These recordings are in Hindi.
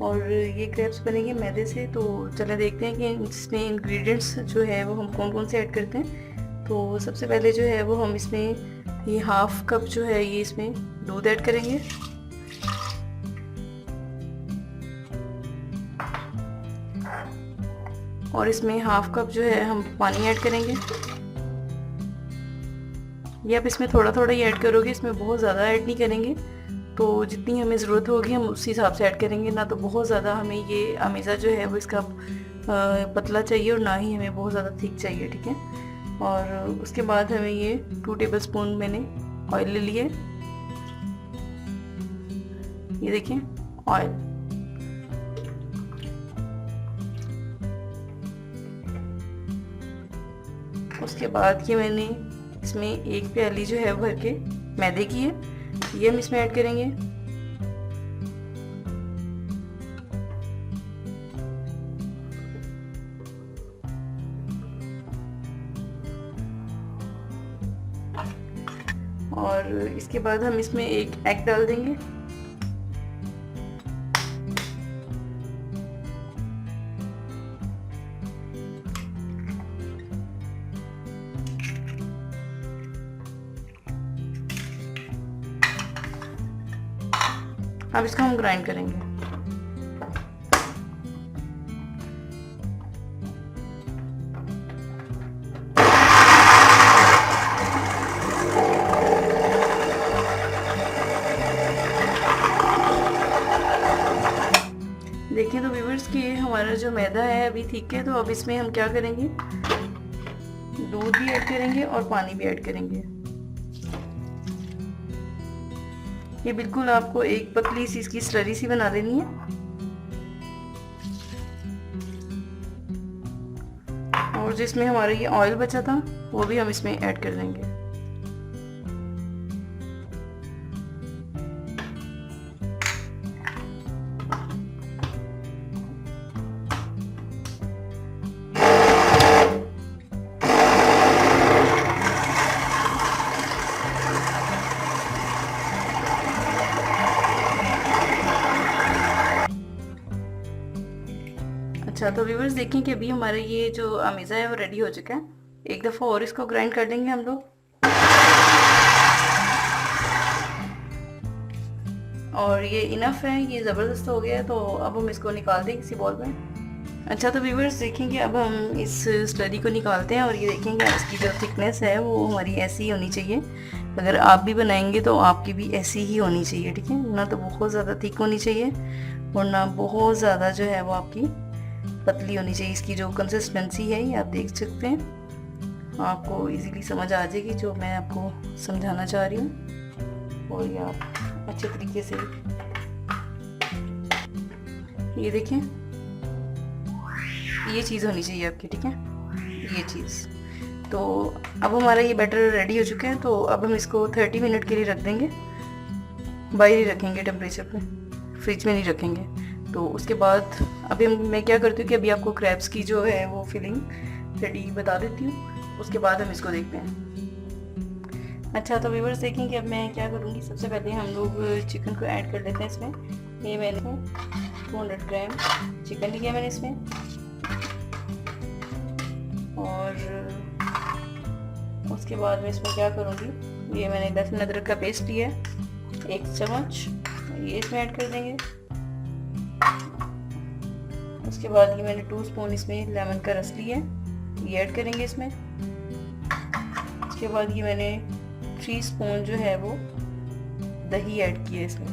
और ये क्रेप्स बनेंगे मैदे से। तो चले देखते हैं कि इसमें इंग्रेडिएंट्स जो है वो हम कौन कौन से ऐड करते हैं। तो सबसे पहले जो है वो हम इसमें ये हाफ कप जो है ये इसमें दूध ऐड करेंगे। और इसमें हाफ कप जो है हम पानी ऐड करेंगे। ये आप इसमें थोड़ा थोड़ा ही ऐड करोगे, इसमें बहुत ज़्यादा ऐड नहीं करेंगे। तो जितनी हमें ज़रूरत होगी हम उसी हिसाब से ऐड करेंगे, ना तो बहुत ज़्यादा हमें ये अमेज़ा जो है वो इसका पतला चाहिए और ना ही हमें बहुत ज़्यादा थिक चाहिए, ठीक है। और उसके बाद हमें ये 2 टेबलस्पून मैंने ऑयल ले लिए। ये देखिए ऑयल। उसके बाद ये मैंने इसमें 1 प्याली जो है भर के मैदे की है, ये हम इसमें ऐड करेंगे। और इसके बाद हम इसमें 1 एग डाल देंगे। अब इसको हम ग्राइंड करेंगे। देखिए तो व्यूअर्स कि हमारा जो मैदा है अभी ठीक है। तो अब इसमें हम क्या करेंगे, दूध भी ऐड करेंगे और पानी भी ऐड करेंगे। ये बिल्कुल आपको एक पतली सी इसकी स्लरी सी बना लेनी है। और जिसमें हमारा ये ऑयल बचा था वो भी हम इसमें ऐड कर देंगे। अच्छा तो व्यूअर्स देखें कि अभी हमारा ये जो अमेज़ा है वो रेडी हो चुका है। एक दफ़ा और इसको ग्राइंड कर लेंगे हम लोग। और ये इनफ है, ये ज़बरदस्त हो गया है। तो अब हम इसको निकाल दें किसी बॉल में। अच्छा तो व्यूअर्स देखेंगे अब हम इस स्लरी को निकालते हैं और ये देखेंगे इसकी जो थिकनेस है वो हमारी ऐसी ही होनी चाहिए। अगर आप भी बनाएंगे तो आपकी भी ऐसी ही होनी चाहिए, ठीक है। ना तो बहुत ज़्यादा थिक होनी चाहिए और ना बहुत ज़्यादा जो है वो आपकी पतली होनी चाहिए। इसकी जो कंसिस्टेंसी है ये आप देख सकते हैं, आपको इजीली समझ आ जाएगी जो मैं आपको समझाना चाह रही हूँ। और ये आप अच्छे तरीके से ये देखें, ये चीज़ होनी चाहिए आपकी, ठीक है, ये चीज़। तो अब हमारा ये बैटर रेडी हो चुका है। तो अब हम इसको 30 मिनट के लिए रख देंगे, बाहर ही रखेंगे टेम्परेचर पे, फ्रिज में नहीं रखेंगे। तो उसके बाद अभी मैं क्या करती हूँ कि अभी आपको क्रैब्स की जो है वो फिलिंग रेडी बता देती हूँ, उसके बाद हम इसको देखते हैं। अच्छा तो व्यूअर्स देखें कि अब मैं क्या करूँगी। सबसे पहले हम लोग चिकन को ऐड कर लेते हैं इसमें। ये मैंने 200 ग्राम चिकन लिया मैंने इसमें। और उसके बाद मैं इसमें क्या करूँगी, ये मैंने लहसुन अदरक का पेस्ट लिया है 1 चम्मच, ये इसमें ऐड कर देंगे। उसके बाद ये मैंने 2 स्पून इसमें लेमन का रस लिया है, ये ऐड करेंगे इसमें। उसके बाद ये मैंने 3 स्पून जो है वो दही ऐड किया है इसमें।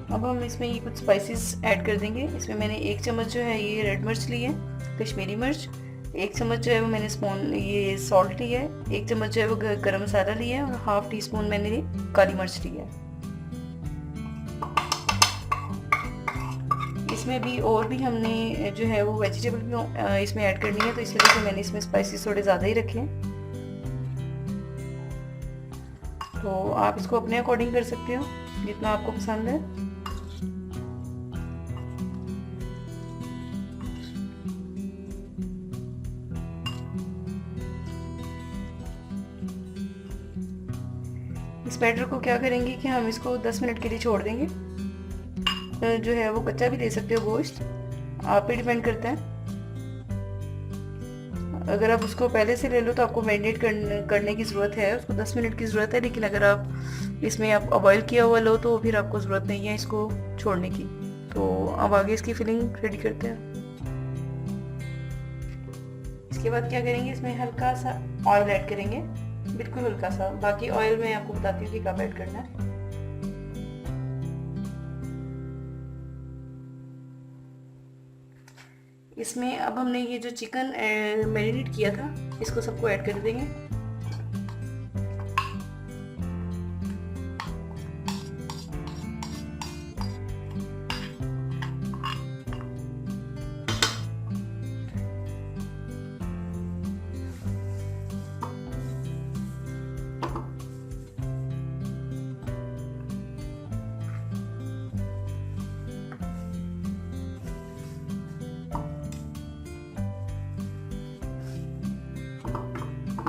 अब हम इसमें ये कुछ स्पाइसेस ऐड कर देंगे। इसमें मैंने 1 चम्मच जो है ये रेड मिर्च ली है, कश्मीरी मिर्च। 1 चम्मच जो है वो मैंने स्पून ये सॉल्ट लिया है। 1 चम्मच जो है वो गरम मसाला लिया है और हाफ टी स्पून मैंने काली मिर्च लिया है। इसमें भी और भी हमने जो है वो वेजिटेबल भी इसमें ऐड करनी है, तो इस वजह से मैंने इसमें स्पाइसेस थोड़े ज़्यादा ही रखे हैं। तो आप इसको अपने अकॉर्डिंग कर सकते हो जितना आपको पसंद है। इस बैटर को क्या करेंगे कि हम इसको 10 मिनट के लिए छोड़ देंगे। जो है वो कच्चा भी ले सकते हो गोश्त, आप पे डिपेंड करता है। अगर आप उसको पहले से ले लो तो आपको मैरिनेट करने की ज़रूरत है, उसको 10 मिनट की ज़रूरत है। लेकिन अगर आप इसमें आप बॉयल किया हुआ लो तो फिर आपको ज़रूरत नहीं है इसको छोड़ने की। तो अब आगे इसकी फिलिंग रेडी करते हैं। इसके बाद क्या करेंगे, इसमें हल्का सा ऑयल ऐड करेंगे, बिल्कुल हल्का सा। बाकी ऑयल मैं आपको बताती हूँ कि कब ऐड करना है। इसमें अब हमने ये जो चिकन मैरिनेट किया था इसको सबको ऐड कर देंगे।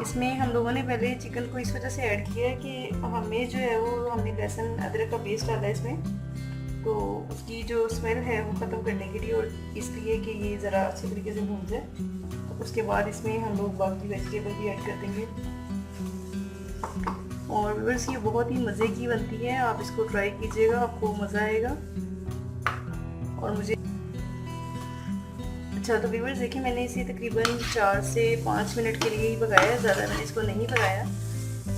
इसमें हम लोगों ने पहले चिकन को इस वजह से ऐड किया है कि हमें जो है वो हमने लहसुन अदरक का पेस्ट डाला है इसमें, तो उसकी जो स्मेल है वो ख़त्म करने के लिए और इसलिए कि ये ज़रा अच्छे तरीके से भून जाए। तो उसके बाद इसमें हम लोग बाकी वेजिटेबल भी ऐड कर देंगे। और व्यूअर्स ये बहुत ही मज़े की बनती है, आप इसको ट्राई कीजिएगा, आपको मज़ा आएगा। और मुझे अच्छा, तो व्यूअर्स देखिए मैंने इसे तकरीबन 4 से 5 मिनट के लिए ही पकाया है, ज़्यादा मैंने इसको नहीं पकाया,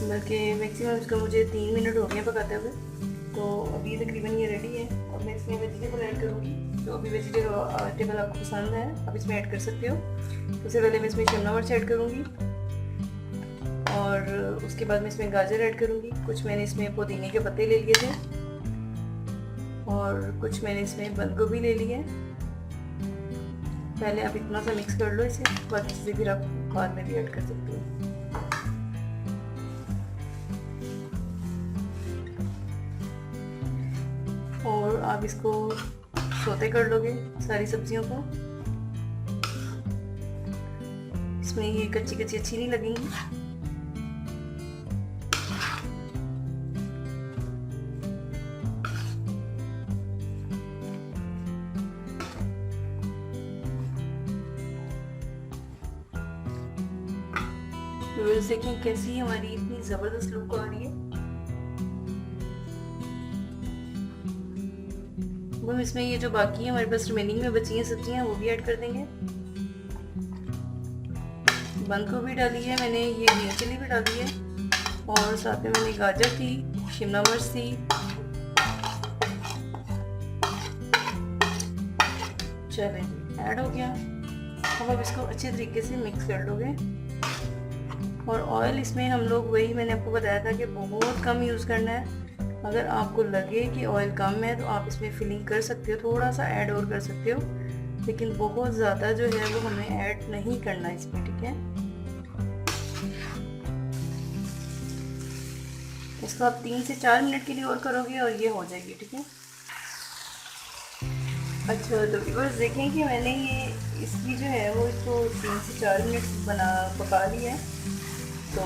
बल्कि मैक्सिमम इसको मुझे 3 मिनट हो गए पकाते हुए। तो अभी तकरीबन ये रेडी है। अब मैं इसमें वेजिटेबल ऐड करूँगी, जो भी वेजिटेबल आपको पसंद है आप इसमें ऐड कर सकते हो। सबसे पहले मैं इसमें शिमला मिर्च ऐड करूँगी और उसके बाद मैं इसमें गाजर ऐड करूँगी। कुछ मैंने इसमें पुदीने के पत्ते ले लिए थे और कुछ मैंने इसमें बंद गोभी ले ली है। पहले आप इतना सा मिक्स कर लो इसे, बाकी चीज़ें फिर आप बाद में भी ऐड कर सकते हो। और आप इसको सौते कर लोगे सारी सब्जियों को, इसमें ये कच्ची कच्ची अच्छी नहीं लगेंगी। देखें कैसी हमारी इतनी जबरदस्त लुक आ रही है। हम इसमें ये जो बाकी है हमारे पास रिमेनिंग में बची हैं सब्जियां वो भी ऐड कर देंगे। बंद गोभी डाली है मैंने, ये ग्रीन चिली भी डाली है और साथ में मैंने गाजर थी, शिमला मिर्च थी। चलें ऐड हो गया। अब इसको अच्छे तरीके से मिक्स कर लोगे। और ऑयल इसमें हम लोग वही मैंने आपको बताया था कि बहुत कम यूज़ करना है। अगर आपको लगे कि ऑयल कम है तो आप इसमें फिलिंग कर सकते हो, थोड़ा सा ऐड और कर सकते हो, लेकिन बहुत ज़्यादा जो है वो हमें ऐड नहीं करना इसमें, ठीक है। इसको आप 3 से 4 मिनट के लिए और करोगे और ये हो जाएगी, ठीक है। अच्छा, तो व्यूअर्स देखें कि मैंने ये इसकी जो है वो इसको 3 से 4 मिनट पका ली है। तो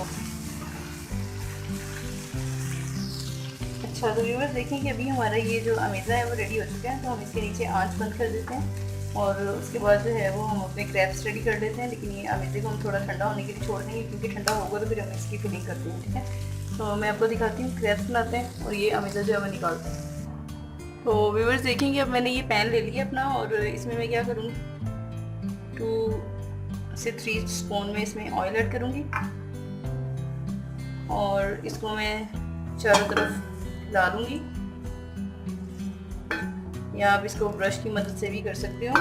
अच्छा, तो व्यूअर्स देखें कि अभी हमारा ये जो अमेज़ा है वो रेडी हो चुका है। तो हम इसके नीचे आंच बंद कर देते हैं और उसके बाद जो है वो हम अपने क्रैब्स रेडी कर देते हैं। लेकिन ये अमेज़े को हम थोड़ा ठंडा होने के लिए छोड़ देंगे, क्योंकि ठंडा होगा तो फिर हम इसकी फिलिंग करते हैं, ठीक है। तो मैं आपको दिखाती हूँ, क्रैब्स बनाते हैं और ये अमेज़ा जो है वो निकालते हैं। तो व्यूअर्स देखेंगे अब मैंने ये पैन ले लिया अपना और इसमें मैं क्या करूँगी, 2 से 3 स्पून में इसमें ऑयल ऐड करूँगी और इसको मैं चारों तरफ हिला दूँगी, या आप इसको ब्रश की मदद से भी कर सकते हो।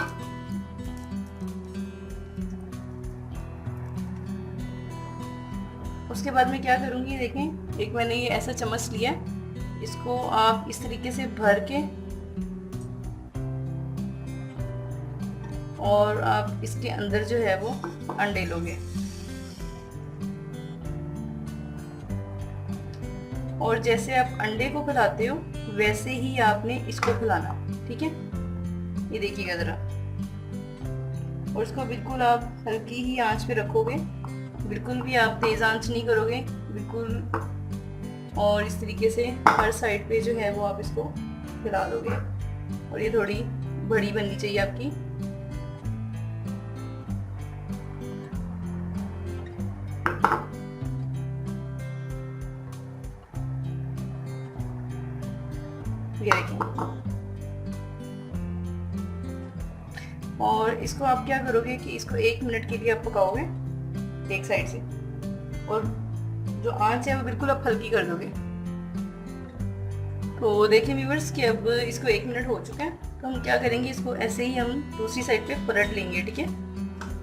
उसके बाद मैं क्या करूँगी, देखें एक मैंने ये ऐसा चम्मच लिया, इसको आप इस तरीके से भर के और आप इसके अंदर जो है वो अंडे लोगे और जैसे आप अंडे को फैलाते हो वैसे ही आपने इसको फैलाना, ठीक है। ये देखिएगा ज़रा, और इसको बिल्कुल आप हल्की ही आंच पे रखोगे, बिल्कुल भी आप तेज़ आंच नहीं करोगे, बिल्कुल। और इस तरीके से हर साइड पे जो है वो आप इसको फैला दोगे। और ये थोड़ी बड़ी बननी चाहिए आपकी। ये देखें। और इसको आप क्या करोगे कि इसको 1 मिनट के लिए आप पकाओगे एक साइड से, और जो आंच है वो बिल्कुल आप हल्की कर दोगे। तो देखिए व्यूअर्स कि अब इसको 1 मिनट हो चुका है, तो हम क्या करेंगे, इसको ऐसे ही हम दूसरी साइड पे पलट लेंगे, ठीक है।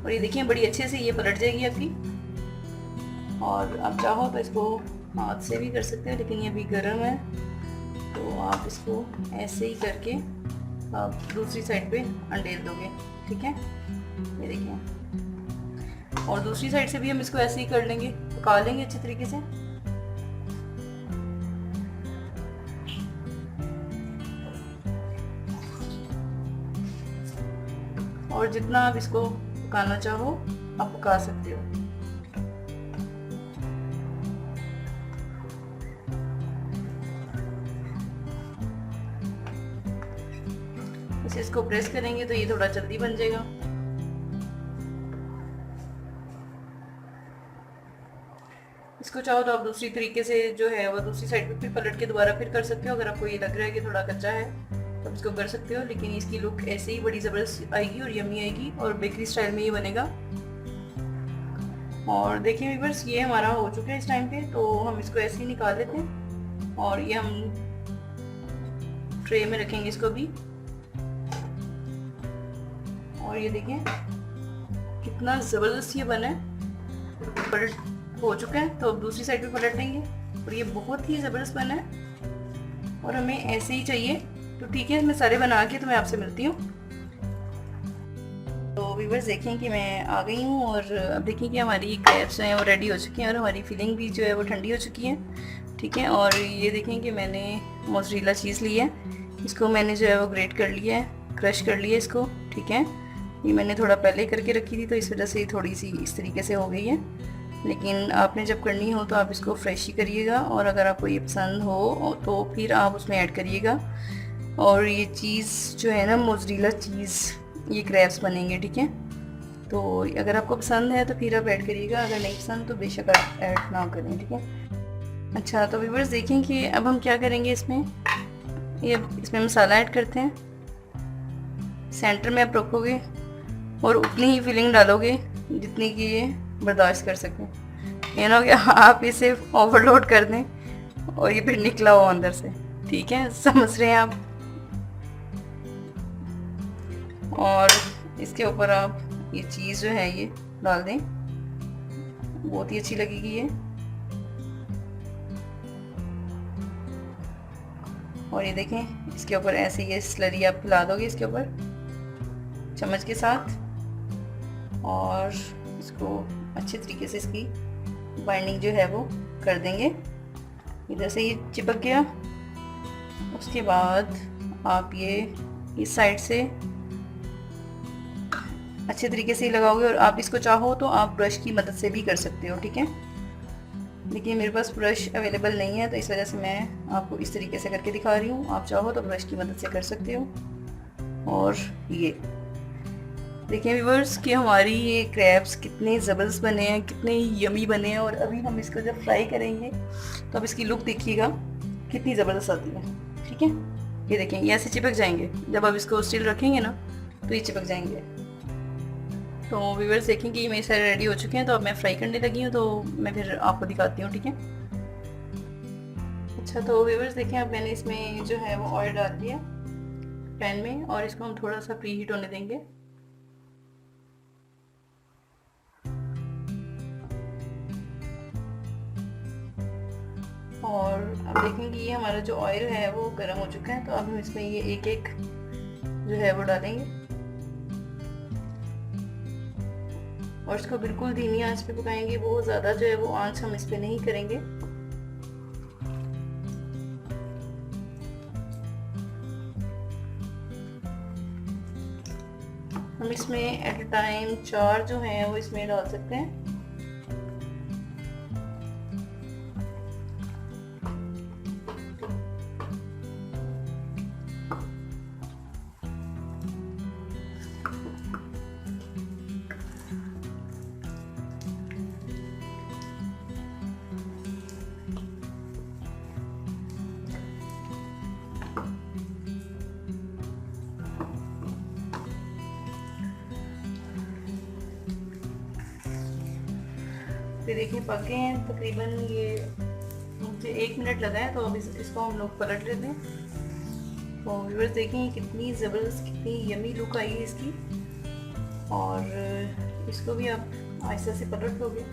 और ये देखिए बड़ी अच्छे से ये पलट जाएगी आपकी। और आप चाहो तो इसको हाथ से भी कर सकते हो, लेकिन ये अभी गर्म है, तो आप इसको ऐसे ही करके आप दूसरी साइड पे अंडेल दोगे, ठीक है। ये देखिए, और दूसरी साइड से भी हम इसको ऐसे ही कर लेंगे, पका लेंगे अच्छे तरीके से। और जितना आप इसको पकाना चाहो आप पका सकते हो। इसे इसको प्रेस करेंगे तो ये थोड़ा जल्दी बन जाएगा। इसको चाहो तो आप दूसरी तरीके से जो है वो दूसरी साइड पे फिर पलट के दोबारा फिर कर सकते हो। अगर आपको ये लग रहा है कि थोड़ा कच्चा है तो इसको कर सकते हो, लेकिन इसकी लुक ऐसे ही बड़ी ज़बरदस्त आएगी और यमी आएगी और बेकरी स्टाइल में ये बनेगा। और देखिए व्यूअर्स ये हमारा हो चुका है इस टाइम पे, तो हम इसको ऐसे ही निकाल लेते हैं और ये हम ट्रे में रखेंगे इसको भी। और ये देखिए कितना ज़बरदस्त ये बना है, पलट हो चुका है। तो अब दूसरी साइड पे पलट लेंगे और ये बहुत ही ज़बरदस्त बना है और हमें ऐसे ही चाहिए। तो ठीक है, मैं सारे बना के तो मैं आपसे मिलती हूँ। तो व्यूअर्स देखें कि मैं आ गई हूँ और अब देखिए कि हमारी क्रैब्स हैं वो रेडी हो चुकी हैं और हमारी फिलिंग भी जो है वो ठंडी हो चुकी है, ठीक है। और ये देखें कि मैंने मोज़रेला चीज़ ली है, इसको मैंने जो है वो ग्रेट कर लिया है, क्रश कर लिया इसको, ठीक है। ये मैंने थोड़ा पहले करके रखी थी तो इस वजह से थोड़ी सी इस तरीके से हो गई है, लेकिन आपने जब करनी हो तो आप इसको फ्रेश ही करिएगा। और अगर आपको ये पसंद हो तो फिर आप उसमें ऐड करिएगा। और ये चीज़ जो है ना मोज़रेला चीज़, ये क्रैब्स बनेंगे, ठीक है। तो अगर आपको पसंद है तो फिर आप ऐड करिएगा, अगर नहीं पसंद तो बेशक आप ऐड ना करें, ठीक है। अच्छा, तो व्यूअर्स देखें कि अब हम क्या करेंगे इसमें, ये इसमें मसाला ऐड करते हैं। सेंटर में आप रखोगे और उतनी ही फिलिंग डालोगे जितनी कि ये बर्दाश्त कर सकें। ये ना हो कि आप इसे ओवरलोड कर दें और ये फिर निकला हो अंदर से, ठीक है, समझ रहे हैं आप। और इसके ऊपर आप ये चीज़ जो है ये डाल दें, बहुत ही अच्छी लगेगी ये। और ये देखें इसके ऊपर ऐसे ये स्लरी आप फैला दोगे इसके ऊपर चम्मच के साथ और इसको अच्छे तरीके से इसकी बाइंडिंग जो है वो कर देंगे। इधर से ये चिपक गया, उसके बाद आप ये इस साइड से अच्छे तरीके से ही लगाओगे। और आप इसको चाहो तो आप ब्रश की मदद से भी कर सकते हो, ठीक है, लेकिन मेरे पास ब्रश अवेलेबल नहीं है तो इस वजह से मैं आपको इस तरीके से करके दिखा रही हूँ। आप चाहो तो ब्रश की मदद से कर सकते हो। और ये देखिए व्यूअर्स कि हमारी ये क्रैब्स कितने ज़बरदस्त बने हैं, कितने यमी बने हैं। और अभी हम इसको जब फ्राई करेंगे तो अब इसकी लुक देखिएगा कितनी ज़बरदस्त आती है, ठीक है। ये देखें ये ऐसे चिपक जाएंगे, जब आप इसको स्टिल रखेंगे ना तो ये चिपक जाएंगे। तो व्यूअर्स देखें कि मेरे सारे रेडी हो चुके हैं, तो अब मैं फ्राई करने लगी हूँ, तो मैं फिर आपको दिखाती हूँ, ठीक है। अच्छा, तो व्यूअर्स देखें अब मैंने इसमें जो है वो ऑयल डाल दिया पैन में और इसको हम थोड़ा सा प्री हीट होने देंगे। और अब देखेंगे ये हमारा जो ऑयल है वो गर्म हो चुका है, तो अब हम इसमें ये एक एक जो है वो डालेंगे और इसको बिल्कुल धीमी आंच पे पकाएंगे। बहुत ज़्यादा जो है वो आंच हम इस पे नहीं करेंगे। हम इसमें एट अ टाइम 4 जो हैं वो इसमें डाल सकते हैं। तो देखिए पक गए हैं तकरीबन, ये मुझे 1 मिनट लगा है। तो अब इसको हम लोग पलट लेते हैं। तो व्यूअर्स देखें कितनी ज़बरदस्त, कितनी यमी लुक आई है इसकी। और इसको भी आप आहिस्ता से पलट लोगे।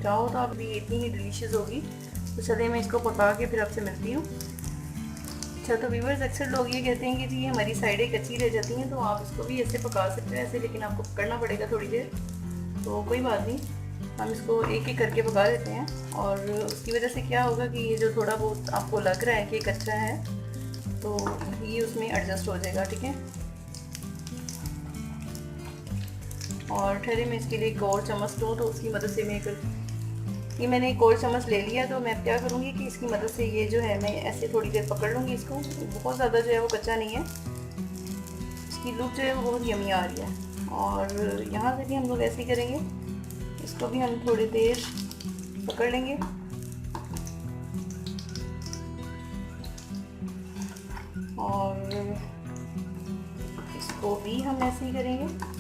चाहो तो आप भी इतनी ही डिलीशियस होगी। तो चलिए मैं इसको पका के फिर आपसे मिलती हूँ। अच्छा, तो व्यूअर्स अक्सर लोग ये कहते हैं कि जी हमारी साइडें कच्ची रह जाती हैं, तो आप इसको भी ऐसे पका सकते हैं ऐसे, लेकिन आपको पकड़ना पड़ेगा थोड़ी देर। तो कोई बात नहीं, हम इसको एक एक करके पका लेते हैं। और उसकी वजह से क्या होगा कि ये जो थोड़ा बहुत आपको लग रहा है कि कच्चा है, तो ये उसमें एडजस्ट हो जाएगा, ठीक है। और ठहरे मैं इसके लिए एक और चम्मच लूँ, तो उसकी मदद से मैं ये मैंने एक और चम्मच ले लिया। तो मैं क्या करूँगी कि इसकी मदद से ये जो है मैं ऐसे थोड़ी देर पकड़ लूँगी इसको। बहुत ज़्यादा जो है वो कच्चा नहीं है, इसकी लुक जो है वो बहुत यमी आ रही है। और यहाँ से भी हम लोग ऐसे ही करेंगे, इसको भी हम थोड़ी देर पकड़ लेंगे। और इसको भी हम ऐसे ही करेंगे।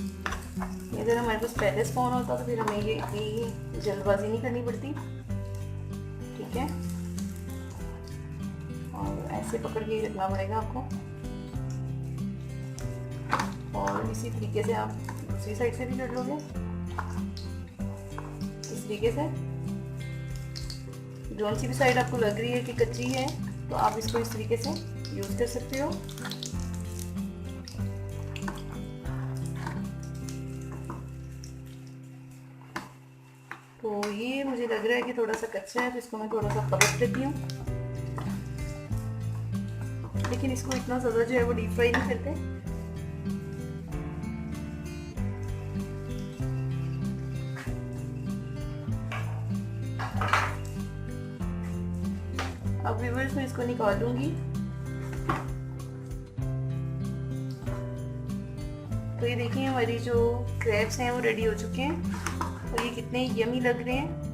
अगर हमारे पास पहले स्पून होता तो फिर हमें ये इतनी जल्दबाजी नहीं करनी पड़ती, ठीक है। और ऐसे पकड़ के ही रखना पड़ेगा आपको। और इसी तरीके से आप दूसरी साइड से भी कर लोगे, इस तरीके से। जो सी भी साइड आपको लग रही है कि कच्ची है, तो आप इसको इस तरीके से यूज़ कर सकते हो। तो ये मुझे लग रहा है कि थोड़ा सा कच्चा है, तो इसको मैं थोड़ा सा पलट देती हूँ। लेकिन इसको इतना ज़्यादा जो है वो डीप फ्राई नहीं करते। अब व्यूअर्स मैं इसको निकाल लूँगी। तो ये देखिए हमारी जो क्रैब्स हैं वो रेडी हो चुके हैं, और ये कितने यमी लग रहे हैं।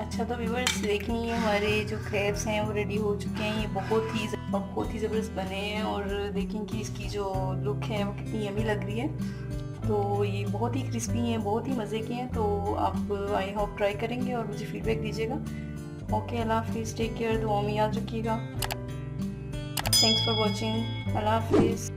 अच्छा, तो व्यूअर्स देखें ये हमारे जो क्रैब्स हैं वो रेडी हो चुके हैं। ये बहुत ही ज़बरदस्त बने हैं। और देखें कि इसकी जो लुक है वो कितनी यमी लग रही है। तो ये बहुत ही क्रिस्पी हैं, बहुत ही मज़े के हैं। तो आप आई होप ट्राई करेंगे और मुझे फीडबैक दीजिएगा। ओके, अल्लाह हाफिज़, टेक केयर, दुआ में याद रखिएगा। थैंक्स फॉर वॉचिंग, अल्लाह हाफिज़।